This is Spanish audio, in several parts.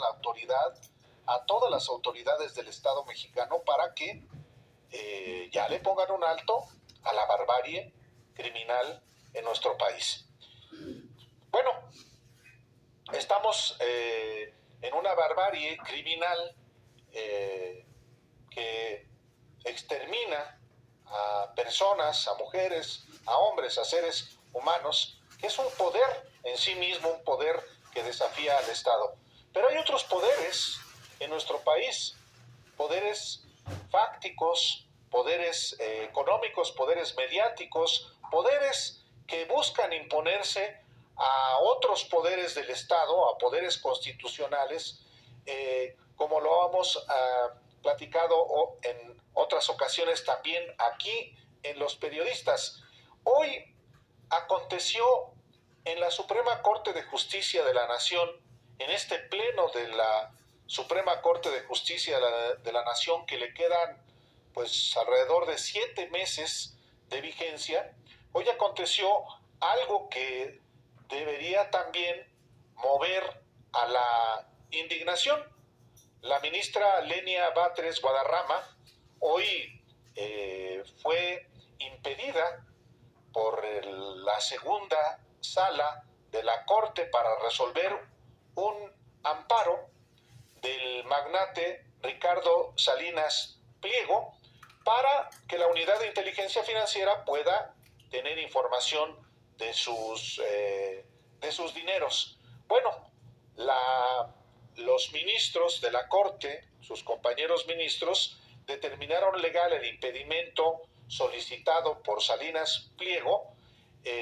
la autoridad, a todas las autoridades del Estado mexicano para que ya le pongan un alto a la barbarie criminal en nuestro país. Bueno, estamos en una barbarie criminal que extermina a personas, a mujeres, a hombres, a seres humanos, que es un poder en sí mismo, un poder que desafía al Estado. Pero hay otros poderes en nuestro país, poderes fácticos, poderes económicos, poderes mediáticos, poderes que buscan imponerse a otros poderes del Estado, a poderes constitucionales, como lo hemos platicado en otras ocasiones también aquí en Los Periodistas. Hoy aconteció en la Suprema Corte de Justicia de la Nación, en este pleno de la Suprema Corte de Justicia de la Nación, que le quedan pues alrededor de 7 meses de vigencia. Hoy aconteció algo que debería también mover a la indignación. La ministra Lenia Batres Guadarrama hoy fue impedida por la segunda sala de la Corte para resolver un amparo del magnate Ricardo Salinas Pliego para que la Unidad de Inteligencia Financiera pueda tener información de sus dineros. Bueno, los ministros de la Corte, sus compañeros ministros, determinaron legal el impedimento solicitado por Salinas Pliego,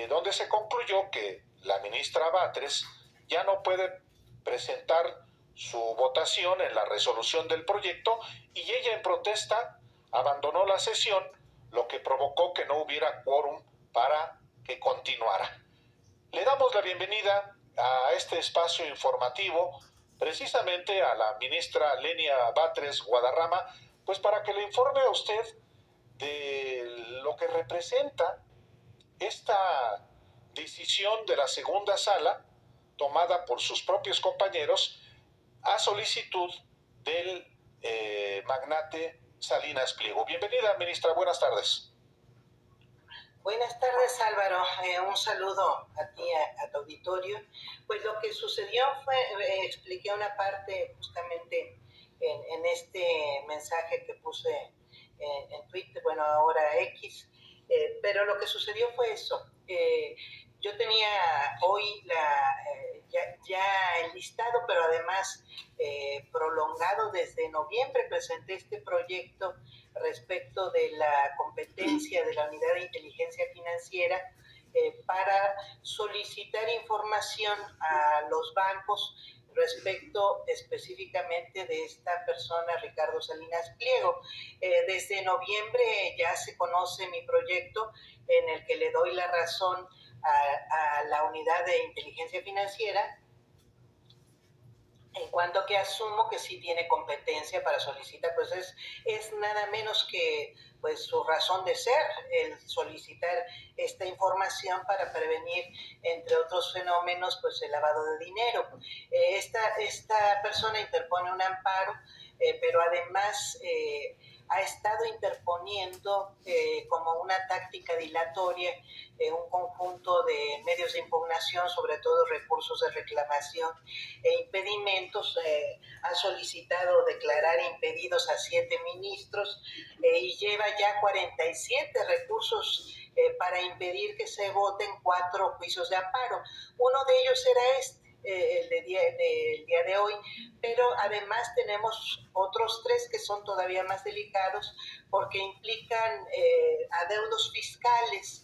donde se concluyó que la ministra Batres ya no puede presentar su votación en la resolución del proyecto y ella en protesta abandonó la sesión, lo que provocó que no hubiera quórum para que continuara. Le damos la bienvenida a este espacio informativo precisamente a la ministra Lenia Batres Guadarrama, pues para que le informe a usted de lo que representa esta decisión de la segunda sala tomada por sus propios compañeros a solicitud del magnate Salinas Pliego. Bienvenida, ministra, buenas tardes. Buenas tardes, Álvaro. Un saludo a ti, a tu auditorio. Pues lo que sucedió fue, expliqué una parte justamente en este mensaje que puse en Twitter, bueno, ahora X, pero lo que sucedió fue eso. Yo tenía hoy ya enlistado, pero además prolongado desde noviembre, presenté este proyecto respecto de la competencia de la Unidad de Inteligencia Financiera para solicitar información a los bancos respecto específicamente de esta persona, Ricardo Salinas Pliego. Desde noviembre ya se conoce mi proyecto en el que le doy la razón a la Unidad de Inteligencia Financiera en cuanto a que asumo que sí tiene competencia para solicitar, pues es nada menos que pues su razón de ser, el solicitar esta información para prevenir, entre otros fenómenos, pues el lavado de dinero. Esta persona interpone un amparo, pero además ha estado interponiendo como una táctica dilatoria un conjunto de medios de impugnación, sobre todo recursos de reclamación e impedimentos. Ha solicitado declarar impedidos a 7 ministros y lleva ya 47 recursos para impedir que se voten 4 juicios de amparo. Uno de ellos era el del día de hoy, pero además tenemos otros 3 que son todavía más delicados porque implican adeudos fiscales.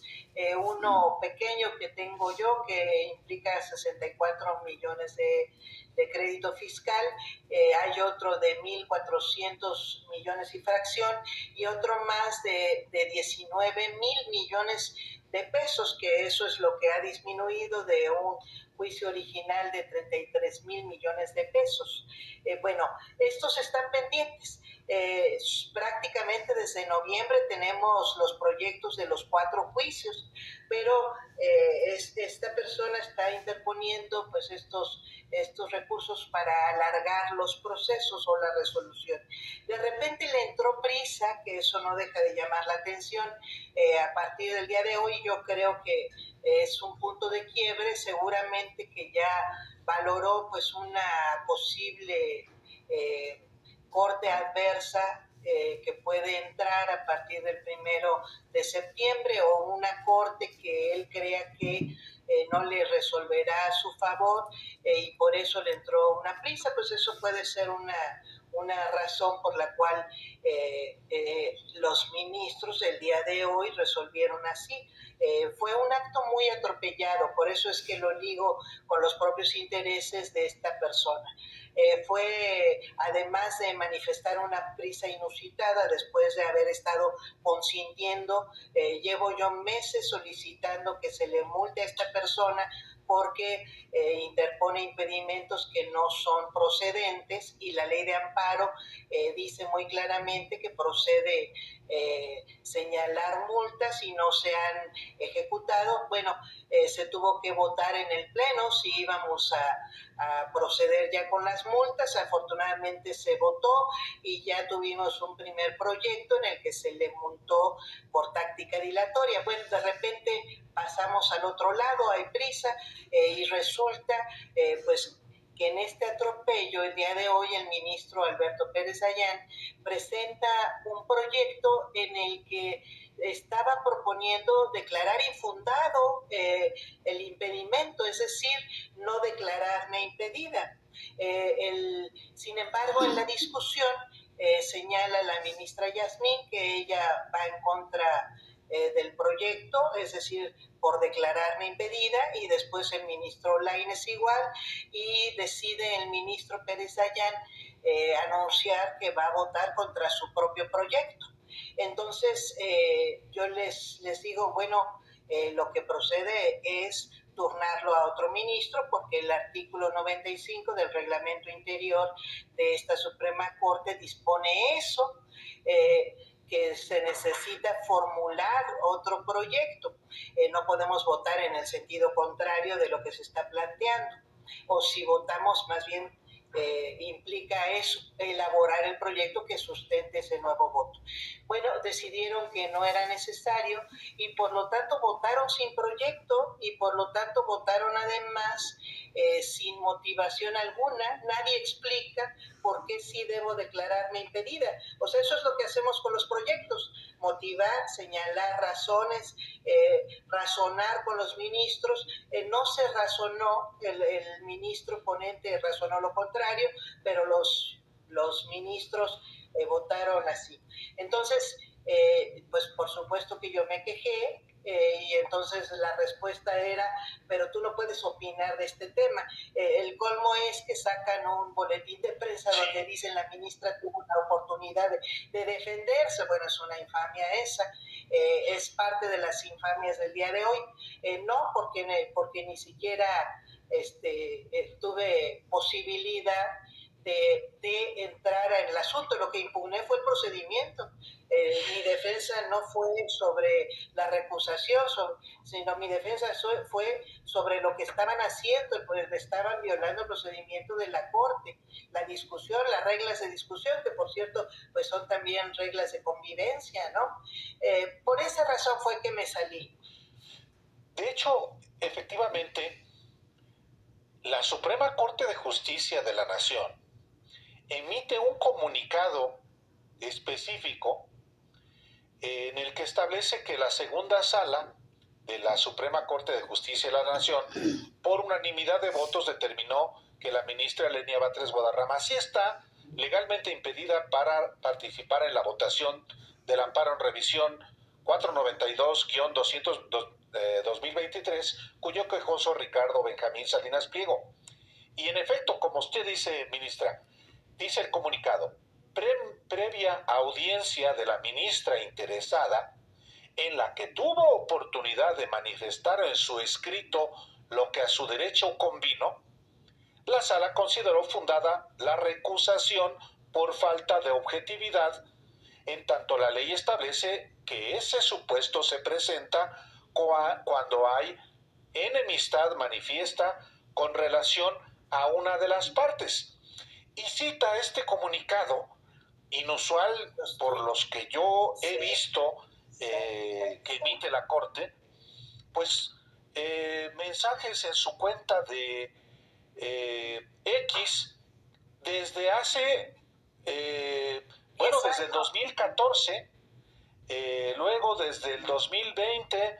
Uno pequeño que tengo yo que implica 64 millones de crédito fiscal, hay otro de 1.400 millones y fracción y otro más de 19,000 millones de pesos, que eso es lo que ha disminuido de un juicio original de 33,000 millones de pesos. Bueno, estos están pendientes. prácticamente desde noviembre tenemos los proyectos de los 4 juicios, pero esta persona está interponiendo pues estos recursos para alargar los procesos o la resolución. De repente le entró prisa, que eso no deja de llamar la atención. A partir del día de hoy yo creo que es un punto de quiebre, seguramente que ya valoró pues una posible corte adversa que puede entrar a partir del 1 de septiembre, o una corte que él crea que no le resolverá a su favor y por eso le entró una prisa. Pues eso puede ser una razón por la cual los ministros el día de hoy resolvieron así. Fue un acto muy atropellado, por eso es que lo ligo con los propios intereses de esta persona. Fue, además de manifestar una prisa inusitada después de haber estado consintiendo, llevo yo meses solicitando que se le multe a esta persona porque interpone impedimentos que no son procedentes, y la ley de amparo dice muy claramente que procede señalar multas y no se han ejecutado. Bueno, se tuvo que votar en el pleno si íbamos a proceder ya con las multas. Afortunadamente se votó y ya tuvimos un primer proyecto en el que se le multó por táctica dilatoria. Bueno, de repente pasamos al otro lado, hay prisa, y resulta pues que en este atropello el día de hoy el ministro Alberto Pérez Dayán presenta un proyecto en el que estaba proponiendo declarar infundado el impedimento, es decir, no declararme impedida. Sin embargo, en la discusión señala la ministra Yasmín que ella va en contra del proyecto, es decir, por declararme impedida, y después el ministro Lainez igual, y decide el ministro Pérez Dayán anunciar que va a votar contra su propio proyecto. Entonces yo les digo, bueno, lo que procede es turnarlo a otro ministro, porque el artículo 95 del reglamento interior de esta Suprema Corte dispone eso, que se necesita formular otro proyecto. No podemos votar en el sentido contrario de lo que se está planteando, o si votamos más bien implica eso, elaborar el proyecto que sustente ese nuevo voto. Bueno, decidieron que no era necesario y por lo tanto votaron sin proyecto, y por lo tanto votaron además sin motivación alguna. Nadie explica por qué sí debo declararme impedida. O sea, eso es lo que hacemos con los proyectos: motivar, señalar razones, razonar con los ministros. No se razonó, el ministro ponente razonó lo contrario, pero los ministros votaron así. Entonces, pues por supuesto que yo me quejé, y entonces la respuesta era: pero tú no puedes opinar de este tema. El colmo es que sacan un boletín de prensa donde dicen la ministra tuvo una oportunidad de defenderse. Bueno, es una infamia esa, es parte de las infamias del día de hoy. No, porque ni siquiera tuve posibilidad de entrar en el asunto. Lo que impugné fue el procedimiento. Mi defensa no fue sobre la recusación, sino mi defensa fue sobre lo que estaban haciendo, pues estaban violando el procedimiento de la Corte, la discusión, las reglas de discusión, que por cierto pues son también reglas de convivencia, ¿no? Por esa razón fue que me salí. De hecho, efectivamente, la Suprema Corte de Justicia de la Nación emite un comunicado específico en el que establece que la segunda sala de la Suprema Corte de Justicia de la Nación, por unanimidad de votos, determinó que la ministra Lenia Batres Guadarrama sí está legalmente impedida para participar en la votación del amparo en revisión 492-2023, cuyo quejoso Ricardo Benjamín Salinas Pliego. Y en efecto, como usted dice, ministra, dice el comunicado: previa audiencia de la ministra interesada, en la que tuvo oportunidad de manifestar en su escrito lo que a su derecho convino, la sala consideró fundada la recusación por falta de objetividad, en tanto la ley establece que ese supuesto se presenta cuando hay enemistad manifiesta con relación a una de las partes. Y cita este comunicado inusual por los que yo he visto que emite la Corte, pues mensajes en su cuenta de X desde hace, desde el 2014, luego desde el 2020,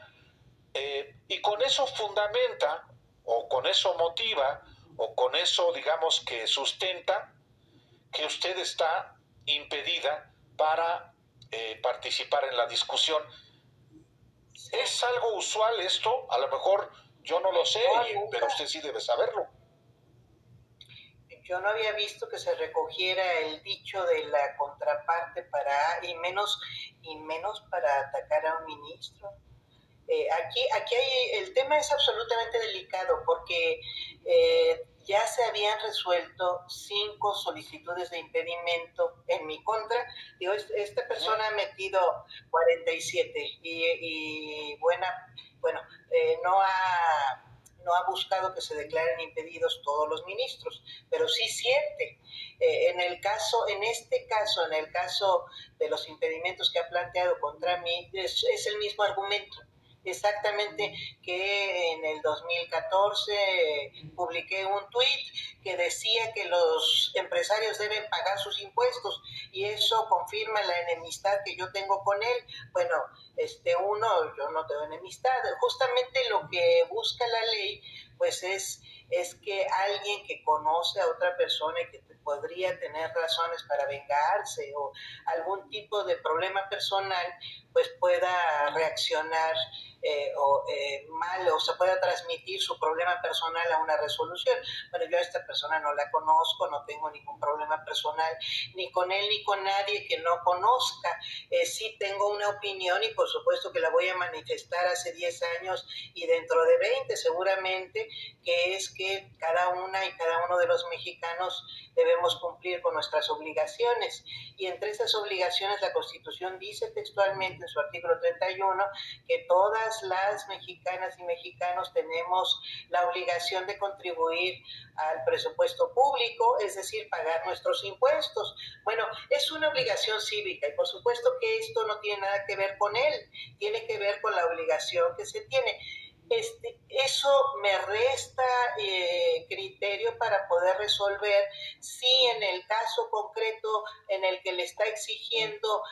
y con eso fundamenta, o con eso motiva, o con eso, digamos, que sustenta que usted está impedida para participar en la discusión. ¿Es algo usual esto? A lo mejor yo no lo sé, pero usted sí debe saberlo. Yo no había visto que se recogiera el dicho de la contraparte y menos para atacar a un ministro. Aquí el tema es absolutamente delicado porque ya se habían resuelto 5 solicitudes de impedimento en mi contra. Digo, esta persona ha metido 47 y no ha buscado que se declaren impedidos todos los ministros, pero sí 7. En el caso de los impedimentos que ha planteado contra mí, es el mismo argumento. Exactamente, que en el 2014 publiqué un tuit que decía que los empresarios deben pagar sus impuestos y eso confirma la enemistad que yo tengo con él. Bueno, yo no tengo enemistad. Justamente lo que busca la ley, pues es que alguien que conoce a otra persona y que podría tener razones para vengarse o algún tipo de problema personal, pues pueda reaccionar mal o se pueda transmitir su problema personal a una resolución. Bueno, yo a esta persona no la conozco, no tengo ningún problema personal ni con él ni con nadie que no conozca. Sí tengo una opinión y por supuesto que la voy a manifestar hace 10 años y dentro de 20 seguramente, que es que cada una y cada uno de los mexicanos debemos cumplir con nuestras obligaciones. Y entre esas obligaciones la Constitución dice textualmente en su artículo 31 que todas las mexicanas y mexicanos tenemos la obligación de contribuir al presupuesto público, es decir, pagar nuestros impuestos. Bueno, es una obligación cívica y por supuesto que esto no tiene nada que ver con él, tiene que ver con la obligación que se tiene. Eso me resta criterio para poder resolver si en el caso concreto en el que le está exigiendo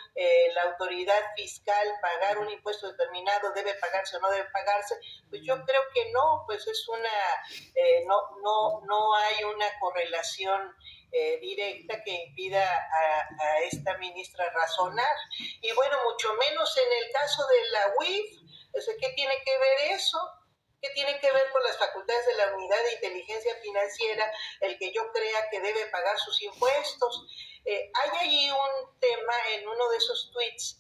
la autoridad fiscal pagar un impuesto determinado debe pagarse o no debe pagarse. Pues yo creo que no, pues no hay una correlación directa que impida a esta ministra razonar. Y bueno, mucho menos en el caso de la UIF. O sea, ¿qué tiene que ver eso? ¿Qué tiene que ver con las facultades de la Unidad de Inteligencia Financiera el que yo crea que debe pagar sus impuestos? Hay ahí un tema en uno de esos tweets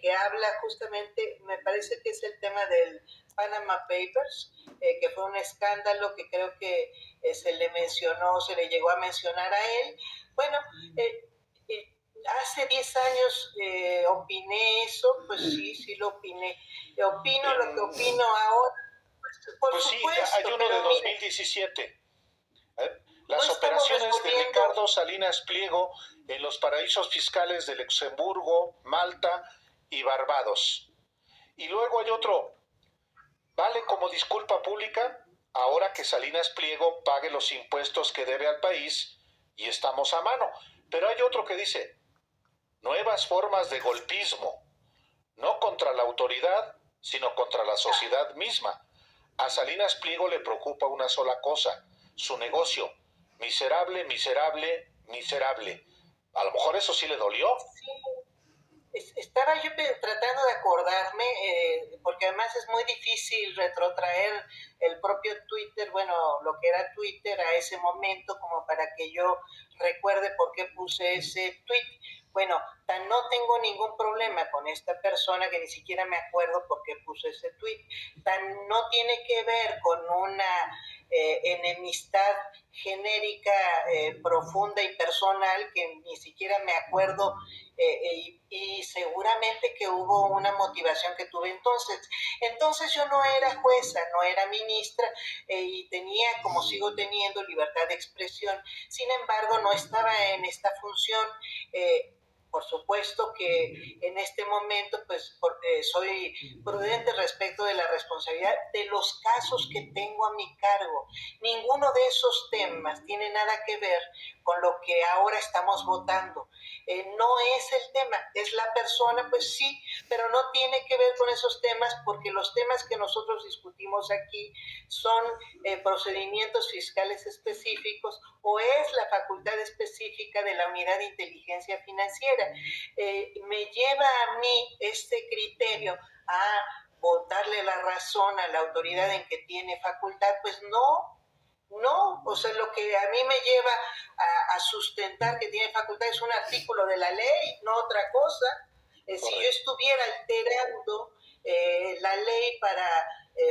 que habla justamente, me parece que es el tema del Panama Papers, que fue un escándalo que creo que se le llegó a mencionar a él. Bueno, hace 10 años opiné eso, pues sí lo opiné. Opino lo que opino ahora. Por pues supuesto, sí, hay uno de 2017. Las no operaciones de Ricardo Salinas Pliego en los paraísos fiscales de Luxemburgo, Malta y Barbados. Y luego hay otro, vale como disculpa pública ahora que Salinas Pliego pague los impuestos que debe al país y estamos a mano. Pero hay otro que dice, nuevas formas de golpismo, no contra la autoridad, sino contra la sociedad misma. A Salinas Pliego le preocupa una sola cosa, su negocio. Miserable, miserable, miserable. A lo mejor eso sí le dolió. Sí. Estaba yo tratando de acordarme, porque además es muy difícil retrotraer el propio Twitter, bueno, lo que era Twitter a ese momento, como para que yo recuerde por qué puse ese tweet. Bueno, tan no tengo ningún problema con esta persona que ni siquiera me acuerdo por qué puso ese tweet, tan no tiene que ver con una enemistad genérica, profunda y personal que ni siquiera me acuerdo, y seguramente que hubo una motivación que tuve entonces yo no era jueza, no era ministra, y tenía, como sigo teniendo, libertad de expresión. Sin embargo, no estaba en esta función. Por supuesto que en este momento pues soy prudente respecto de la responsabilidad de los casos que tengo a mi cargo. Ninguno de esos temas tiene nada que ver con lo que ahora estamos votando. No es el tema, es la persona, pues sí, pero no tiene que ver con esos temas porque los temas que nosotros discutimos aquí son procedimientos fiscales específicos o es la facultad específica de la Unidad de Inteligencia Financiera. Me lleva a mí este criterio a votarle la razón a la autoridad en que tiene facultad, pues no, o sea, lo que a mí me lleva a sustentar que tiene facultad es un artículo de la ley, no otra cosa. Si yo estuviera alterando la ley para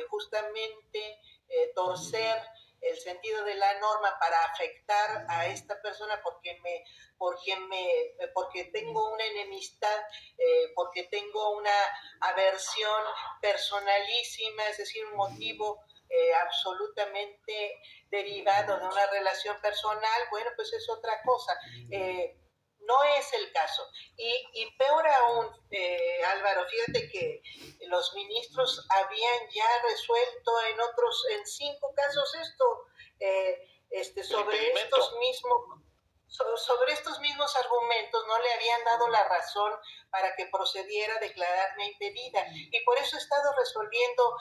justamente torcer el sentido de la norma para afectar a esta persona porque tengo una enemistad, porque tengo una aversión personalísima, es decir, un motivo absolutamente derivado de una relación personal, bueno, pues es otra cosa. No es el caso. Y peor aún, Álvaro, fíjate que los ministros habían ya resuelto en 5 casos esto, sobre estos mismos argumentos no le habían dado la razón para que procediera a declararme impedida. Y por eso he estado resolviendo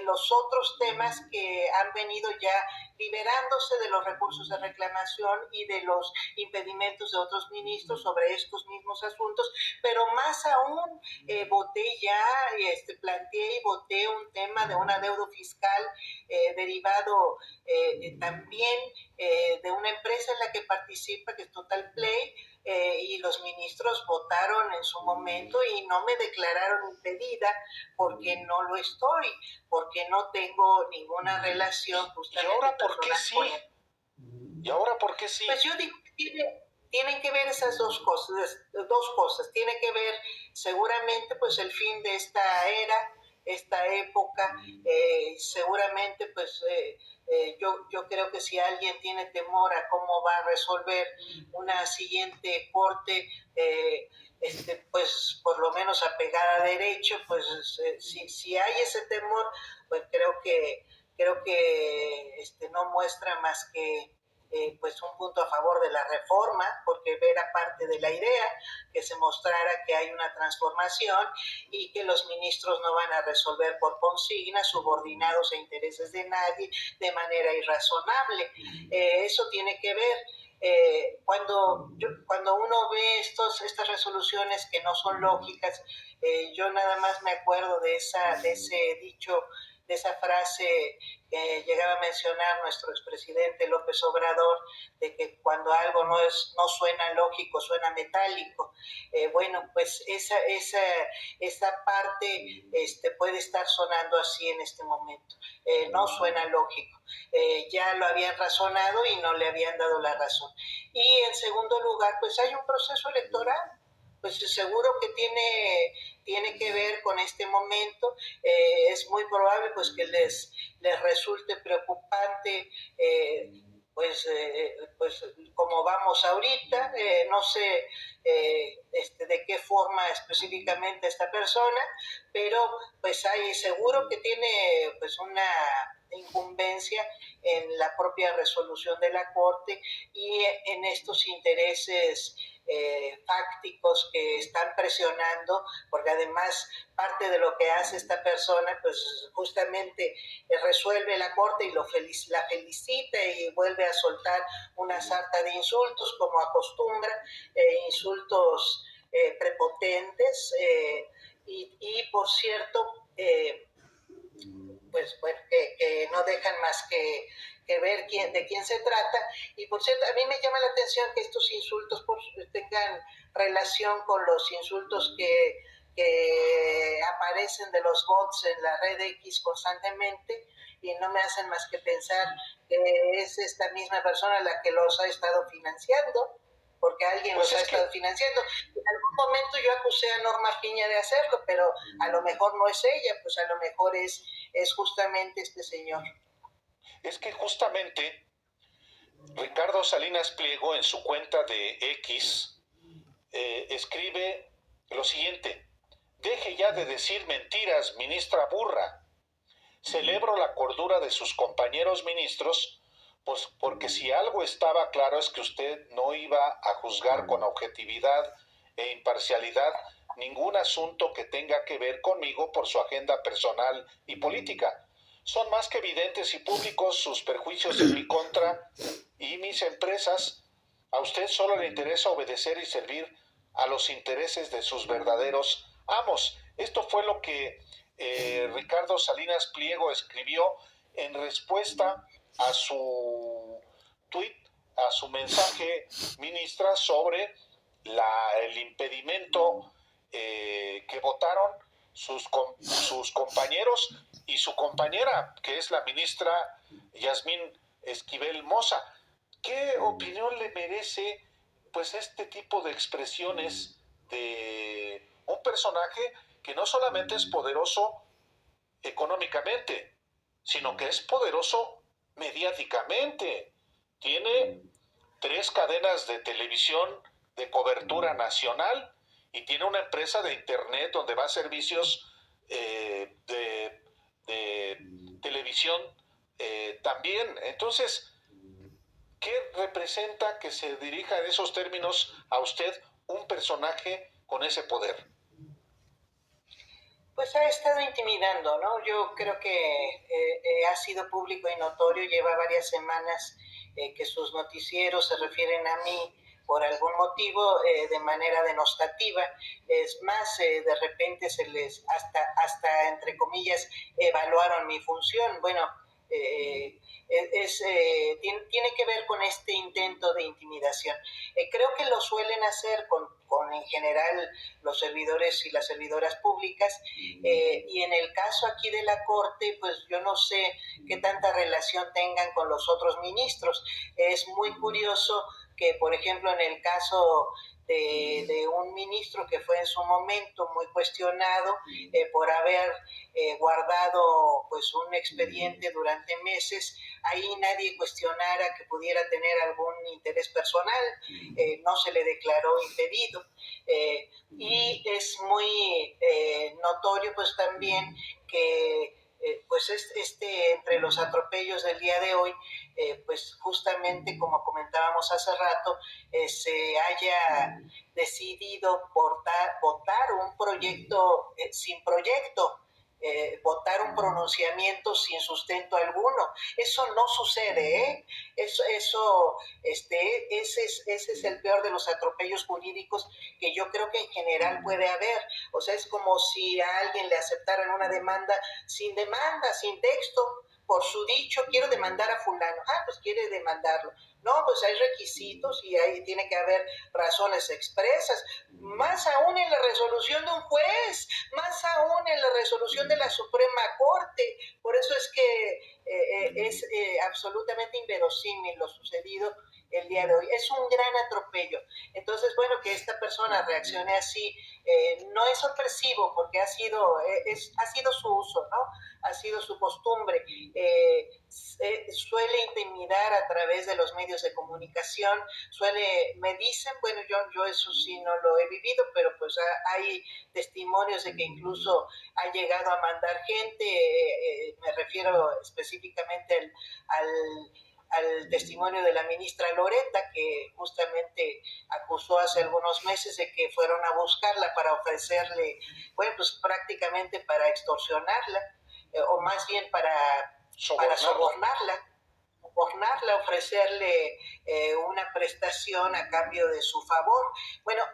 los otros temas que han venido ya liberándose de los recursos de reclamación y de los impedimentos de otros ministros sobre estos mismos asuntos. Pero más aún, voté ya, planteé y voté un tema de un adeudo fiscal derivado también de una empresa en la que participa, que es Total Play, y los ministros votaron en su momento y no me declararon impedida porque no lo estoy, porque no tengo ninguna relación justamente. ¿Y ahora por qué sí? ¿Y ahora por qué sí? Pues yo digo que tienen que ver esas dos cosas. Tiene que ver seguramente pues el fin de esta era, esta época, seguramente pues yo creo que si alguien tiene temor a cómo va a resolver una siguiente corte, pues por lo menos apegada a derecho, pues si hay ese temor, pues creo que no muestra más que pues un punto a favor de la reforma, porque era parte de la idea que se mostrara que hay una transformación y que los ministros no van a resolver por consigna, subordinados a intereses de nadie, de manera irrazonable. Eso tiene que ver. Cuando uno ve estas resoluciones que no son lógicas, yo nada más me acuerdo de ese dicho, de esa frase que llegaba a mencionar nuestro expresidente López Obrador, de que cuando algo no suena lógico, suena metálico. Bueno, pues esa parte puede estar sonando así en este momento. No suena lógico. Ya lo habían razonado y no le habían dado la razón. Y en segundo lugar, pues hay un proceso electoral, pues seguro que tiene que ver con este momento. Es muy probable pues que les resulte preocupante pues como vamos ahorita, no sé de qué forma específicamente esta persona, pero pues seguro que tiene pues una incumbencia en la propia resolución de la Corte y en estos intereses fácticos que están presionando, porque además parte de lo que hace esta persona, pues justamente resuelve la Corte y la felicita y vuelve a soltar una sarta de insultos, como acostumbra, insultos prepotentes, y por cierto, pues bueno, que no dejan más que ver de quién se trata. Y por cierto, a mí me llama la atención que estos insultos tengan relación con los insultos que aparecen de los bots en la red X constantemente, y no me hacen más que pensar que es esta misma persona la que los ha estado financiando, porque alguien Pues los ha es estado que, financiando. En algún momento yo acusé a Norma Piña de hacerlo, pero a lo mejor no es ella, pues a lo mejor es justamente este señor. es que justamente Ricardo Salinas Pliego en su cuenta de X escribe lo siguiente: deje ya de decir mentiras, ministra burra. Celebro la cordura de sus compañeros ministros, pues porque si algo estaba claro es que usted no iba a juzgar con objetividad e imparcialidad ningún asunto que tenga que ver conmigo por su agenda personal y política. Son más que evidentes y públicos sus perjuicios en mi contra y mis empresas. A usted solo le interesa obedecer y servir a los intereses de sus verdaderos amos. Esto fue lo que Ricardo Salinas Pliego escribió en respuesta a su tweet, a su mensaje, ministra, sobre el impedimento que votaron sus compañeros y su compañera, que es la ministra Yasmín Esquivel Moza. ¿Qué opinión le merece pues este tipo de expresiones de un personaje que no solamente es poderoso económicamente, sino que es poderoso mediáticamente? Tiene 3 cadenas de televisión de cobertura nacional y tiene una empresa de internet donde va a servicios de televisión también. Entonces, ¿qué representa que se dirija en esos términos a usted un personaje con ese poder? Pues ha estado intimidando, ¿no? Yo creo que ha sido público y notorio, lleva varias semanas que sus noticieros se refieren a mí por algún motivo de manera denostativa. Es más, de repente se les, hasta entre comillas, evaluaron mi función. Bueno, tiene que ver con este intento de intimidación. Creo que lo suelen hacer con en general los servidores y las servidoras públicas, y en el caso aquí de la Corte, pues yo no sé qué tanta relación tengan con los otros ministros. Es muy curioso que, por ejemplo, en el caso de un ministro que fue en su momento muy cuestionado por haber guardado pues un expediente durante meses, ahí nadie cuestionara que pudiera tener algún interés personal, no se le declaró impedido. Y es muy notorio pues también que pues entre los atropellos del día de hoy, pues justamente como comentábamos hace rato, se haya decidido votar un proyecto sin proyecto, votar un pronunciamiento sin sustento alguno. Eso no sucede, ¿eh? Ese es el peor de los atropellos jurídicos que yo creo que en general puede haber. O sea, es como si a alguien le aceptaran una demanda, sin texto, por su dicho, quiero demandar a fulano. Ah, pues quiere demandarlo. No, pues hay requisitos y ahí tiene que haber razones expresas, más aún en la resolución de un juez, más aún en la resolución de la Suprema Corte. Por eso es que es absolutamente inverosímil lo sucedido el día de hoy. Es un gran atropello. Entonces, bueno, que esta persona reaccione así no es sorpresivo, porque ha sido su uso, ¿no? Ha sido su costumbre. Suele intimidar a través de los medios de comunicación, me dicen, bueno, yo eso sí no lo he vivido, pero pues hay testimonios de que incluso ha llegado a mandar gente, me refiero específicamente al testimonio de la ministra Loreta, que justamente acusó hace algunos meses de que fueron a buscarla para ofrecerle, bueno, pues prácticamente para extorsionarla, o más bien para sobornarla, ofrecerle una prestación a cambio de su favor. Bueno,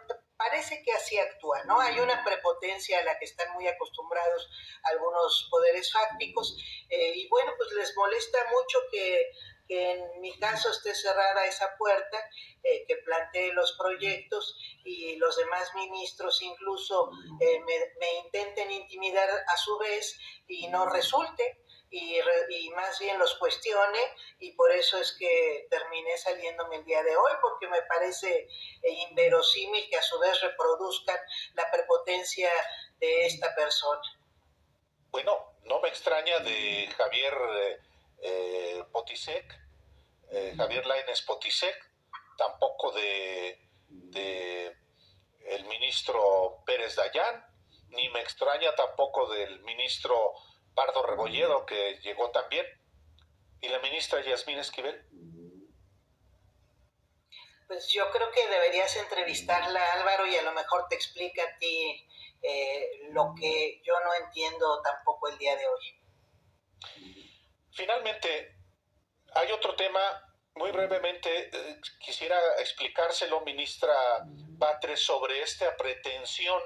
parece que así actúa, ¿no? Hay una prepotencia a la que están muy acostumbrados algunos poderes fácticos, y bueno, pues les molesta mucho que en mi caso esté cerrada esa puerta, que plantee los proyectos y los demás ministros incluso me intenten intimidar a su vez y no resulte. Y más bien los cuestione, y por eso es que terminé saliéndome el día de hoy, porque me parece inverosímil que a su vez reproduzcan la prepotencia de esta persona. Bueno, no me extraña de Javier Potisek, Javier Lainez Potisek, tampoco de el ministro Pérez Dayán, ni me extraña tampoco del ministro Pardo Rebolledo, que llegó también, y la ministra Yasmín Esquivel. Pues yo creo que deberías entrevistarla, Álvaro, y a lo mejor te explica a ti lo que yo no entiendo tampoco el día de hoy. Finalmente, hay otro tema, muy brevemente, quisiera explicárselo, ministra Batres, sobre esta pretensión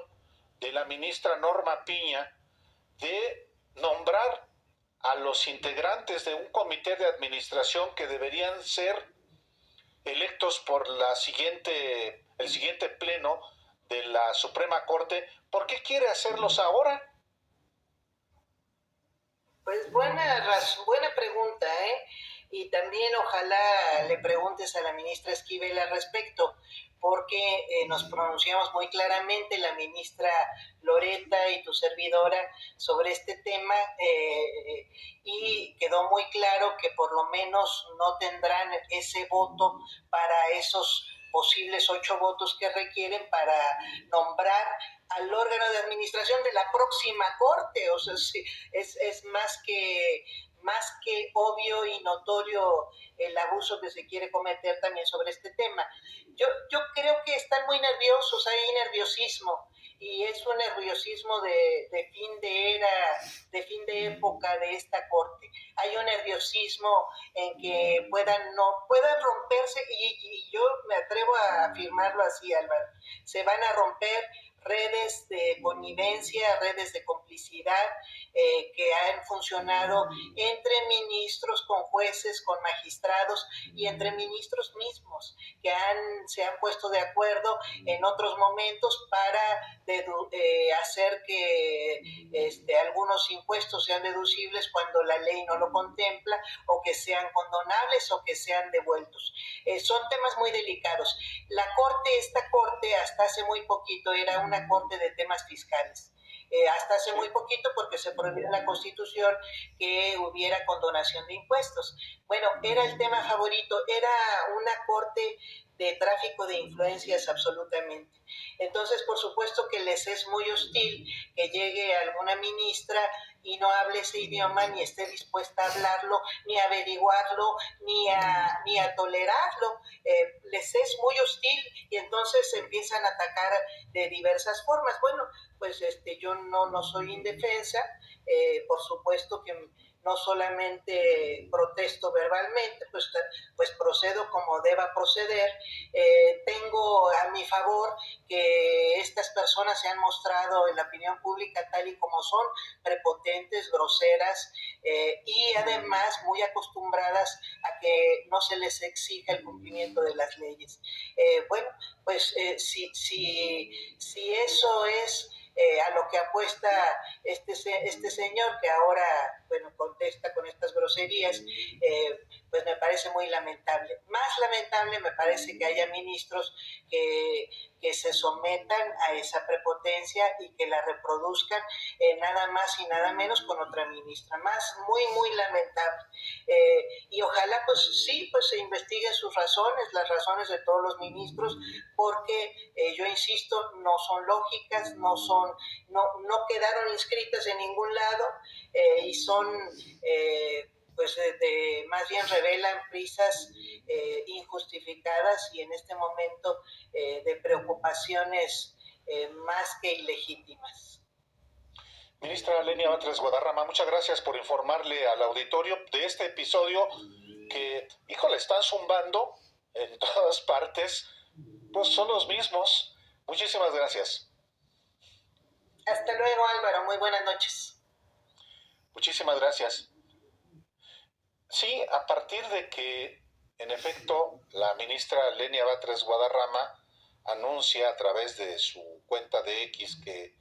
de la ministra Norma Piña de nombrar a los integrantes de un comité de administración que deberían ser electos por el siguiente pleno de la Suprema Corte. ¿Por qué quiere hacerlos ahora? Pues buena pregunta, ¿eh? Y también ojalá le preguntes a la ministra Esquivel al respecto, porque nos pronunciamos muy claramente, la ministra Loreta y tu servidora, sobre este tema, y quedó muy claro que por lo menos no tendrán ese voto para esos posibles 8 votos que requieren para nombrar al órgano de administración de la próxima corte. O sea, sí, es más que obvio y notorio el abuso que se quiere cometer también sobre este tema. Yo creo que están muy nerviosos, hay nerviosismo, y es un nerviosismo de fin de era, de fin de época de esta corte. Hay un nerviosismo en que puedan romperse, y yo me atrevo a afirmarlo así, Álvaro, se van a romper redes de connivencia, redes de complicidad que han funcionado entre ministros, con jueces, con magistrados y entre ministros mismos, que se han puesto de acuerdo en otros momentos para hacer que algunos impuestos sean deducibles cuando la ley no lo contempla, o que sean condonables o que sean devueltos. Son temas muy delicados. Esta corte hasta hace muy poquito era una corte de temas fiscales. Hasta hace muy poquito, porque se prohibió en la Constitución que hubiera condonación de impuestos. Bueno, era el tema favorito, era una corte de tráfico de influencias absolutamente. Entonces, por supuesto que les es muy hostil que llegue alguna ministra y no hable ese idioma, ni esté dispuesta a hablarlo, ni a averiguarlo, ni a tolerarlo. Les es muy hostil, y entonces se empiezan a atacar de diversas formas. Bueno, pues yo no soy indefensa, por supuesto que no solamente protesto verbalmente, pues procedo como deba proceder. Tengo a mi favor que estas personas se han mostrado en la opinión pública tal y como son, prepotentes, groseras, y además muy acostumbradas a que no se les exija el cumplimiento de las leyes. Bueno, pues si eso es a lo que apuesta este señor, que ahora, bueno, contesta con estas groserías, pues me parece muy lamentable. Más lamentable me parece que haya ministros que se sometan a esa prepotencia y que la reproduzcan, nada más y nada menos con otra ministra. Muy lamentable. Y ojalá, pues sí, pues se investiguen sus razones, las razones de todos los ministros, porque yo insisto, no son lógicas, no quedaron inscritas en ningún lado, y son pues más bien revelan prisas injustificadas, y en este momento de preocupaciones más que ilegítimas. Ministra Lenia Batres Guadarrama, muchas gracias por informarle al auditorio de este episodio que, híjole, están zumbando en todas partes, pues son los mismos Muchísimas gracias. Hasta luego, Álvaro. Muy buenas noches. Muchísimas gracias. Sí, a partir de que, en efecto, la ministra Lenia Batres Guadarrama anuncia a través de su cuenta de X que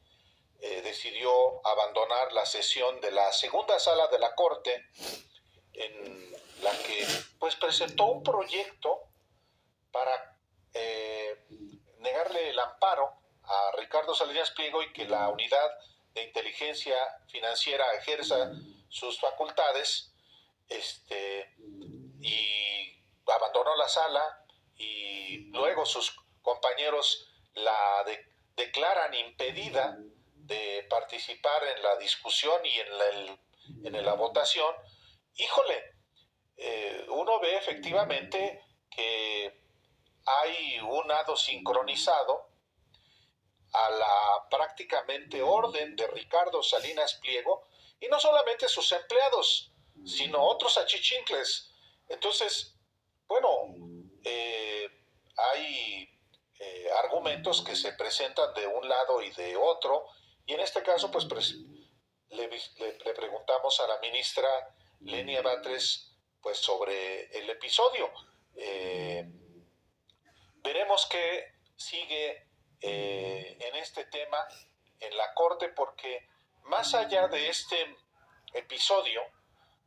decidió abandonar la sesión de la segunda sala de la Corte, en la que pues presentó un proyecto para negarle el amparo a Ricardo Salinas Pliego y que la unidad de inteligencia financiera ejerza sus facultades, y abandonó la sala y luego sus compañeros la declaran impedida de participar en la discusión y en la votación. Híjole, uno ve efectivamente que hay un nado sincronizado a la prácticamente orden de Ricardo Salinas Pliego, y no solamente sus empleados, sino otros achichincles. Entonces, bueno, eh, hay argumentos que se presentan de un lado y de otro, y en este caso, pues le preguntamos a la ministra Lenia Batres pues sobre el episodio. Eh, Veremos qué sigue en este tema en la Corte, porque más allá de este episodio,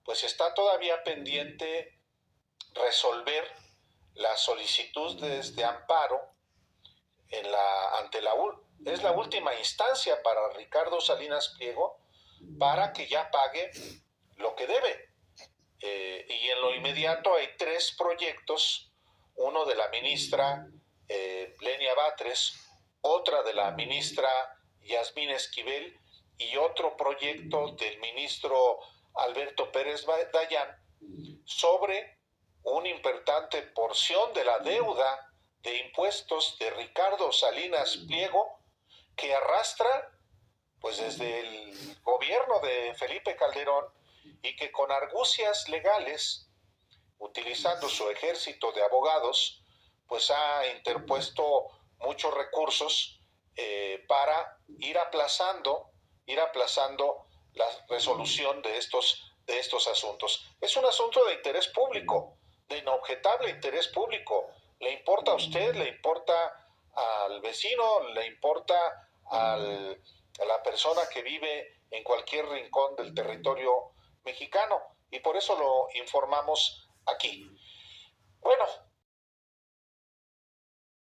pues está todavía pendiente resolver las solicitudes de amparo ante es la última instancia para Ricardo Salinas Pliego para que ya pague lo que debe. Y en lo inmediato hay 3 proyectos, uno de la ministra Lenia Batres, otra de la ministra Yasmín Esquivel y otro proyecto del ministro Alberto Pérez Dayán sobre una importante porción de la deuda de impuestos de Ricardo Salinas Pliego que arrastra pues desde el gobierno de Felipe Calderón, y que con argucias legales, utilizando su ejército de abogados, pues ha interpuesto muchos recursos para ir aplazando la resolución de estos asuntos. Es un asunto de interés público, de inobjetable interés público. ¿Le importa a usted? ¿Le importa al vecino? ¿Le importa a la persona que vive en cualquier rincón del territorio mexicano? Y por eso lo informamos aquí. Bueno,